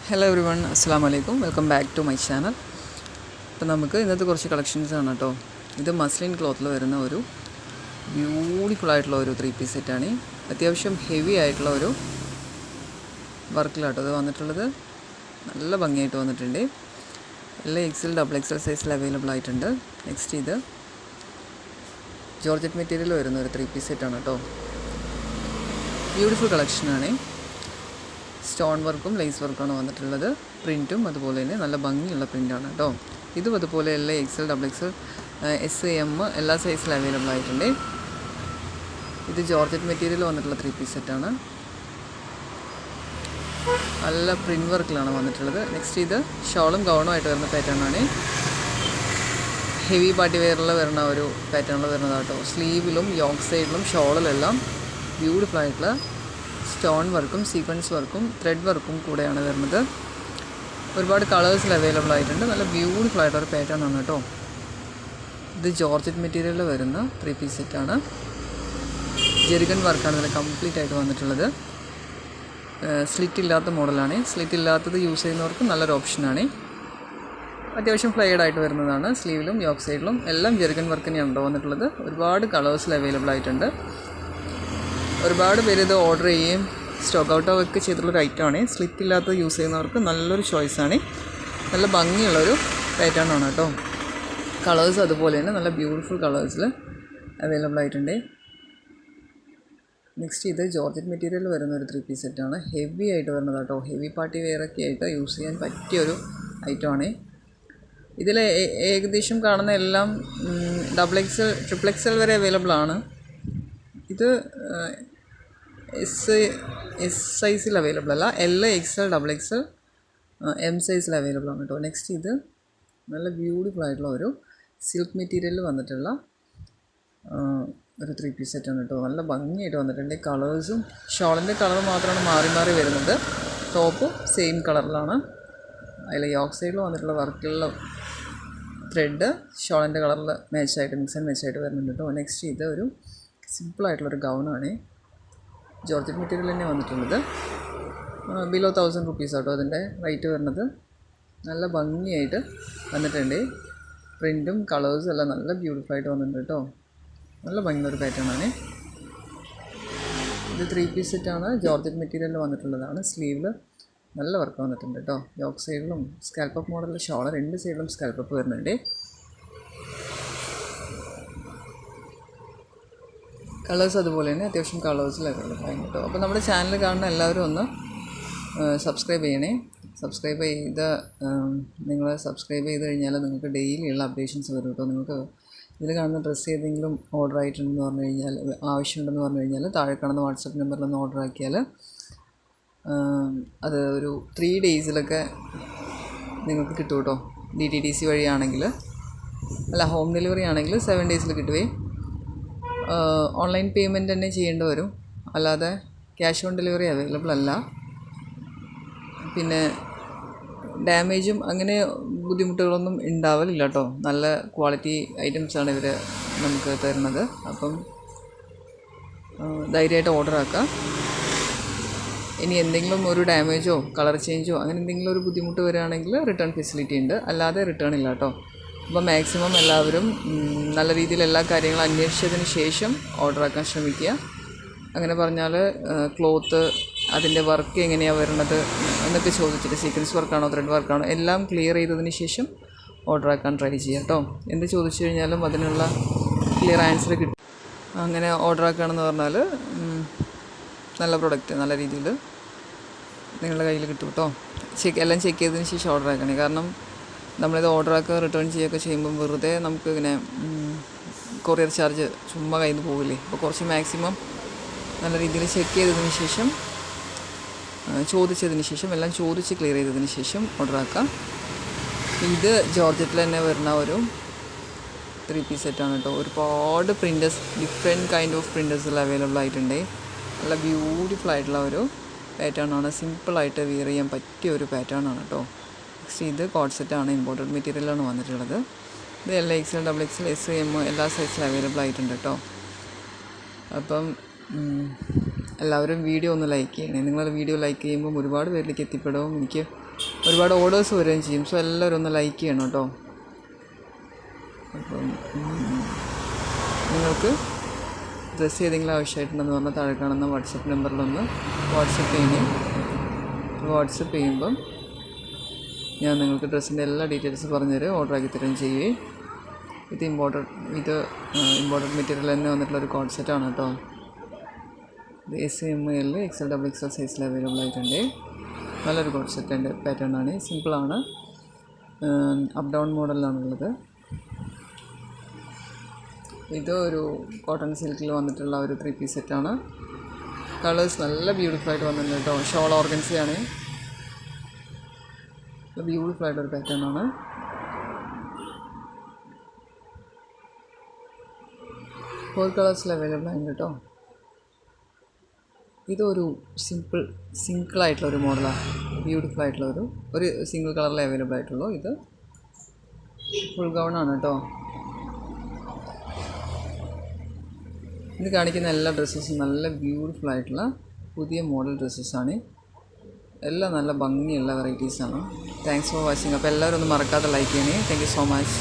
Hello every one, അസ്സാം വലൈക്കും. Welcome back to my channel. അപ്പോൾ നമുക്ക് ഇന്നത്തെ കുറച്ച് കളക്ഷൻസ് ആണ് കേട്ടോ. ഇത് മസ്ലിൻ ക്ലോത്തിൽ വരുന്ന ഒരു ബ്യൂട്ടിഫുള്ളായിട്ടുള്ള ഒരു 3 പീസ് സെറ്റാണ്. അത്യാവശ്യം ഹെവി ആയിട്ടുള്ള ഒരു വർക്കിലാട്ടോ ഇത് വന്നിട്ടുള്ളത്. നല്ല ഭംഗിയായിട്ട് വന്നിട്ടുണ്ട്. എല്ലാ XL, XXL സൈസിൽ അവൈലബിൾ ആയിട്ടുണ്ട്. നെക്സ്റ്റ് ഇത് ജോർജറ്റ് മെറ്റീരിയൽ വരുന്ന ഒരു 3 പീസ് സെറ്റാണ് കേട്ടോ. ബ്യൂട്ടിഫുൾ കളക്ഷനാണ്. സ്റ്റോൺ വർക്കും ലേസ് വർക്കാണ് വന്നിട്ടുള്ളത്. പ്രിൻറ്റും അതുപോലെ തന്നെ നല്ല ഭംഗിയുള്ള പ്രിൻ്റാണ് കേട്ടോ. ഇതും അതുപോലെ എല്ലാ XL, XXL, SM എല്ലാ സൈസിലും അവൈലബിൾ ആയിട്ടുണ്ട്. ഇത് ജോർജറ്റ് മെറ്റീരിയൽ വന്നിട്ടുള്ള 3 പീസ് സെറ്റാണ്. നല്ല പ്രിൻറ്റ് വർക്കിലാണ് വന്നിട്ടുള്ളത്. നെക്സ്റ്റ് ഇത് ഷോളും ഗൗണും ആയിട്ട് വരുന്ന പാറ്റേണാണ്. ഹെവി പാർട്ടി വെയറിൽ വരുന്ന ഒരു പാറ്റേണിൽ വരുന്നതാണ് കേട്ടോ. സ്ലീവിലും യോക്ക് സൈഡിലും ഷോളിലെല്ലാം ബ്യൂട്ടിഫുൾ ആയിട്ടുള്ള സ്റ്റോൺ വർക്കും സീക്വൻസ് വർക്കും ത്രെഡ് വർക്കും കൂടെയാണ് വരുന്നത്. ഒരുപാട് കളേഴ്സിൽ അവൈലബിൾ ആയിട്ടുണ്ട്. നല്ല ബ്യൂട്ടിഫുൾ ആയിട്ടൊരു പാറ്റേൺ ആണ് കേട്ടോ. ഇത് ജോർജറ്റ് മെറ്റീരിയലിൽ വരുന്ന 3 പീസ് സെറ്റാണ്. ജെറിഗൺ വർക്കാണ് ഇതിൽ കംപ്ലീറ്റ് ആയിട്ട് വന്നിട്ടുള്ളത്. സ്ലിറ്റ് ഇല്ലാത്ത മോഡലാണ്. സ്ലിറ്റ് ഇല്ലാത്തത് യൂസ് ചെയ്യുന്നവർക്ക് നല്ലൊരു ഓപ്ഷനാണ്. അത്യാവശ്യം ഫ്ലെയർഡ് ആയിട്ട് വരുന്നതാണ്. സ്ലീവിലും യോക്ക് സൈഡിലും എല്ലാം ജെറിഗൺ വർക്ക് തന്നെയാണ് വന്നിട്ടുള്ളത്. ഒരുപാട് കളേഴ്സിൽ അവൈലബിൾ ആയിട്ടുണ്ട്. ഒരുപാട് പേര് ഇത് ഓർഡർ ചെയ്യുകയും സ്റ്റോക്ക് ഔട്ടൊക്കെ ചെയ്തിട്ടുള്ളൊരു ഐറ്റമാണ്. സ്ലിറ്റ് ഇല്ലാത്തത് യൂസ് ചെയ്യുന്നവർക്ക് നല്ലൊരു ചോയ്സാണ്. നല്ല ഭംഗിയുള്ളൊരു പാറ്റേൺ ആണ് കേട്ടോ. കളേഴ്സ് അതുപോലെ തന്നെ നല്ല ബ്യൂട്ടിഫുൾ കളേഴ്സിൽ അവൈലബിൾ ആയിട്ടുണ്ട്. നെക്സ്റ്റ് ഇത് ജോർജറ്റ് മെറ്റീരിയൽ വരുന്ന ഒരു 3 പീസ് സെറ്റാണ്. ഹെവി ആയിട്ട് വരുന്നത് കേട്ടോ. ഹെവി പാർട്ടി വെയറൊക്കെ ആയിട്ട് യൂസ് ചെയ്യാൻ പറ്റിയൊരു ഐറ്റമാണ്. ഇതിൽ ഏകദേശം കാണുന്ന എല്ലാം XXL, XXL വരെ അവൈലബിൾ ആണ്. ഇത് എസ് സൈസിൽ അവൈലബിൾ അല്ല. XL, XXL, M സൈസിൽ അവൈലബിൾ ആണ് കേട്ടോ. നെക്സ്റ്റ് ഇത് നല്ല ബ്യൂട്ടിഫുൾ ആയിട്ടുള്ള ഒരു സിൽക്ക് മെറ്റീരിയലിൽ വന്നിട്ടുള്ള ഒരു 3 പീസ് സെറ്റാണ് കേട്ടോ. നല്ല ഭംഗിയായിട്ട് വന്നിട്ടുണ്ട്. കളേഴ്സും ഷോളിൻ്റെ കളർ മാത്രമാണ് മാറി മാറി വരുന്നത്. ടോപ്പ് സെയിം കളറിലാണ്. അതിൽ യോക്ക് സൈഡിൽ വന്നിട്ടുള്ള വർക്കുള്ള ത്രെഡ് ഷോളിൻ്റെ കളറിൽ മാച്ചായിട്ട് മിക്സ് ആൻഡ് മാച്ചായിട്ട് വരുന്നുണ്ട് കേട്ടോ. നെക്സ്റ്റ് ഇത് ഒരു സിമ്പിളായിട്ടുള്ളൊരു ഗൗണാണ്. ജോർജറ്റ് മെറ്റീരിയൽ തന്നെ വന്നിട്ടുള്ളത്. ബിലോ 1000 റുപ്പീസ് ആട്ടോ അതിൻ്റെ റേറ്റ് വരുന്നത്. നല്ല ഭംഗിയായിട്ട് വന്നിട്ടുണ്ട്. പ്രിൻറ്റും കളേഴ്സും എല്ലാം നല്ല ബ്യൂട്ടിഫുൾ ആയിട്ട് വന്നിട്ടുണ്ട് കേട്ടോ. നല്ല ഭംഗിയുള്ളൊരു പാറ്റേണാണ്. ഇത് 3 പീസ് സെറ്റാണ്. ജോർജറ്റ് മെറ്റീരിയലിൽ വന്നിട്ടുള്ളതാണ്. സ്ലീവിൽ നല്ല വർക്ക് വന്നിട്ടുണ്ട് കേട്ടോ. യോക്ക് സൈഡിലും സ്കാൽപ്പപ്പ് മോഡലിൽ ഷോള് 2 സൈഡിലും സ്കാൽപ്പപ്പ് വരുന്നുണ്ട്. കളേഴ്സ് അതുപോലെ തന്നെ അത്യാവശ്യം കളേഴ്സിൽ അവൈലബിൾ ആയി കേട്ടോ. അപ്പോൾ നമ്മുടെ ചാനൽ കാണുന്ന എല്ലാവരും ഒന്ന് സബ്സ്ക്രൈബ് ചെയ്യണേ. സബ്സ്ക്രൈബ് ചെയ്ത് കഴിഞ്ഞാൽ നിങ്ങൾക്ക് ഡെയിലി ഉള്ള അപ്ഡേഷൻസ് വരും കേട്ടോ. നിങ്ങൾക്ക് ഇതിൽ കാണുന്ന ഡ്രസ്സ് ഏതെങ്കിലും ഓർഡർ ആയിട്ടുണ്ടെന്ന് പറഞ്ഞു കഴിഞ്ഞാൽ, ആവശ്യമുണ്ടെന്ന് പറഞ്ഞു കഴിഞ്ഞാൽ താഴെ കാണുന്ന വാട്സപ്പ് നമ്പറിലൊന്ന് ഓർഡർ ആക്കിയാൽ അത് ഒരു 3 ഡേയ്സിലൊക്കെ നിങ്ങൾക്ക് കിട്ടും കേട്ടോ. DTDC വഴിയാണെങ്കിൽ, അല്ല ഹോം ഡെലിവറി ആണെങ്കിൽ 7 ഡേയ്സിൽ കിട്ടുവേ. ഓൺലൈൻ പേയ്മെൻറ്റ് തന്നെ ചെയ്യേണ്ടി വരും. അല്ലാതെ ക്യാഷ് ഓൺ ഡെലിവറി അവൈലബിൾ അല്ല. പിന്നെ ഡാമേജും അങ്ങനെ ബുദ്ധിമുട്ടുകളൊന്നും ഉണ്ടാവലില്ല കേട്ടോ. നല്ല ക്വാളിറ്റി ഐറ്റംസാണ് ഇവർ നമുക്ക് തരുന്നത്. അപ്പം ധൈര്യമായിട്ട് ഓർഡർ ആക്കാം. ഇനി എന്തെങ്കിലും ഒരു ഡാമേജോ കളർ ചേഞ്ചോ അങ്ങനെ എന്തെങ്കിലും ഒരു ബുദ്ധിമുട്ട് വരികയാണെങ്കിൽ റിട്ടേൺ ഫെസിലിറ്റി ഉണ്ട്. അല്ലാതെ റിട്ടേൺ ഇല്ല കേട്ടോ. അപ്പോൾ മാക്സിമം എല്ലാവരും നല്ല രീതിയിൽ എല്ലാ കാര്യങ്ങളും അന്വേഷിച്ചതിന് ശേഷം ഓർഡർ ആക്കാൻ ശ്രമിക്കുക. അങ്ങനെ പറഞ്ഞാൽ ക്ലോത്ത് അതിൻ്റെ വർക്ക് എങ്ങനെയാണ് വരുന്നത് എന്നൊക്കെ ചോദിച്ചിട്ട്, സീക്വൻസ് വർക്കാണോ ത്രെഡ് വർക്കാണോ എല്ലാം ക്ലിയർ ചെയ്തതിന് ശേഷം ഓർഡർ ആക്കാൻ ട്രൈ ചെയ്യുക കേട്ടോ. എന്ത് ചോദിച്ചു കഴിഞ്ഞാലും അതിനുള്ള ക്ലിയർ ആൻസർ കിട്ടും. അങ്ങനെ ഓർഡർ ആക്കുകയാണെന്ന് പറഞ്ഞാൽ നല്ല പ്രൊഡക്റ്റ് നല്ല രീതിയിൽ നിങ്ങളുടെ കയ്യിൽ കിട്ടും കേട്ടോ. എല്ലാം ചെക്ക് ചെയ്തതിന് ശേഷം ഓർഡർ ആക്കണേ. കാരണം നമ്മളിത് ഓർഡർ ആക്കുക റിട്ടേൺ ചെയ്യുകയൊക്കെ ചെയ്യുമ്പം വെറുതെ നമുക്ക് ഇങ്ങനെ കൊറിയർ ചാർജ് ചുമ്മാ കയ്യിൽ നിന്ന് പോകില്ലേ. അപ്പോൾ കുറച്ച് മാക്സിമം നല്ല രീതിയിൽ ചെക്ക് ചെയ്തതിന് ശേഷം എല്ലാം ചോദിച്ച് ക്ലിയർ ചെയ്തതിന് ശേഷം ഓർഡർ ആക്കാം. ഇത് ജോർജറ്റിൽ തന്നെ വരുന്ന ഒരു 3 പീസ് സെറ്റാണ് കേട്ടോ. ഒരുപാട് പ്രിൻറ്റേഴ്സ്, ഡിഫറെൻറ്റ് കൈൻഡ് ഓഫ് പ്രിൻറ്റേഴ്സിൽ അവൈലബിൾ ആയിട്ടുണ്ട്. നല്ല ബ്യൂട്ടിഫുൾ ആയിട്ടുള്ള ഒരു പാറ്റേൺ ആണ്. സിമ്പിളായിട്ട് വിയർ ചെയ്യാൻ പറ്റിയ ഒരു പാറ്റേൺ ആണ് കേട്ടോ. നെക്സ്റ്റ് ഇത് കോഡ് സെറ്റാണ്. ഇമ്പോർട്ടഡ് മെറ്റീരിയലാണ് വന്നിട്ടുള്ളത്. ഇത് XL, XXL, SM എല്ലാ സൈസിലും അവൈലബിൾ ആയിട്ടുണ്ട് കേട്ടോ. അപ്പം എല്ലാവരും വീഡിയോ ഒന്ന് ലൈക്ക് ചെയ്യണേ. നിങ്ങൾ വീഡിയോ ലൈക്ക് ചെയ്യുമ്പം ഒരുപാട് പേരിലേക്ക് എത്തിപ്പെടും, എനിക്ക് ഒരുപാട് ഓർഡേഴ്സ് വരികയും ചെയ്യും. സോ എല്ലാവരും ഒന്ന് ലൈക്ക് ചെയ്യണം കേട്ടോ. അപ്പം നിങ്ങൾക്ക് ഡ്രസ്സ് ഏതെങ്കിലും ആവശ്യമായിട്ടുണ്ടെന്ന് പറഞ്ഞാൽ താഴെ കാണുന്ന വാട്സപ്പ് നമ്പറിലൊന്ന് വാട്സപ്പ് ചെയ്യണേ. വാട്സപ്പ് ചെയ്യുമ്പം ഞാൻ നിങ്ങൾക്ക് ഡ്രസ്സിൻ്റെ എല്ലാ ഡീറ്റെയിൽസ് പറഞ്ഞുതരും, ഓർഡറാക്കി തരുകയും ചെയ്യുകയും. ഇത് ഇമ്പോർട്ടഡ് മെറ്റീരിയൽ തന്നെ വന്നിട്ടുള്ളൊരു കോഡ് സെറ്റാണ് കേട്ടോ. ഇത് SML XL XXL സൈസിൽ അവൈലബിൾ ആയിട്ടുണ്ട്. നല്ലൊരു കോഡ് സെറ്റിൻ്റെ പാറ്റേൺ ആണ്, സിമ്പിളാണ്, അപ്പ് ഡൗൺ മോഡലിലാണുള്ളത്. ഇത് ഒരു കോട്ടൺ സിൽക്കിൽ വന്നിട്ടുള്ള ഒരു 3 പീസ് സെറ്റാണ്. കളേഴ്സ് നല്ല ബ്യൂട്ടിഫുൾ ആയിട്ട് വന്നിട്ടുണ്ട് കേട്ടോ. ഷോൾ ഓർഗൻസിയാണ്, ബ്യൂട്ടിഫുൾ ആയിട്ടൊരു പാറ്റേൺ ആണ്. 4 കളേഴ്സിൽ അവൈലബിൾ ആയിട്ട് കേട്ടോ. ഇതൊരു സിംഗിളായിട്ടുള്ളൊരു മോഡലാണ്, ബ്യൂട്ടിഫുൾ ആയിട്ടുള്ള ഒരു സിംഗിൾ കളറിൽ അവൈലബിൾ ആയിട്ടുള്ളൂ. ഇത് ഫുൾ ഗൗണാണ് കേട്ടോ. ഇത് കാണിക്കുന്ന എല്ലാ ഡ്രസ്സസും നല്ല ബ്യൂട്ടിഫുൾ ആയിട്ടുള്ള പുതിയ മോഡൽ ഡ്രസ്സസ്സാണ്. എല്ലാം നല്ല ഭംഗിയുള്ള വെറൈറ്റീസാണ്. Thanks for watching. അപ്പോൾ എല്ലാവരും ഒന്ന് മറക്കാതെ ലൈക്ക് ചെയ്യണേ. Thank you so much.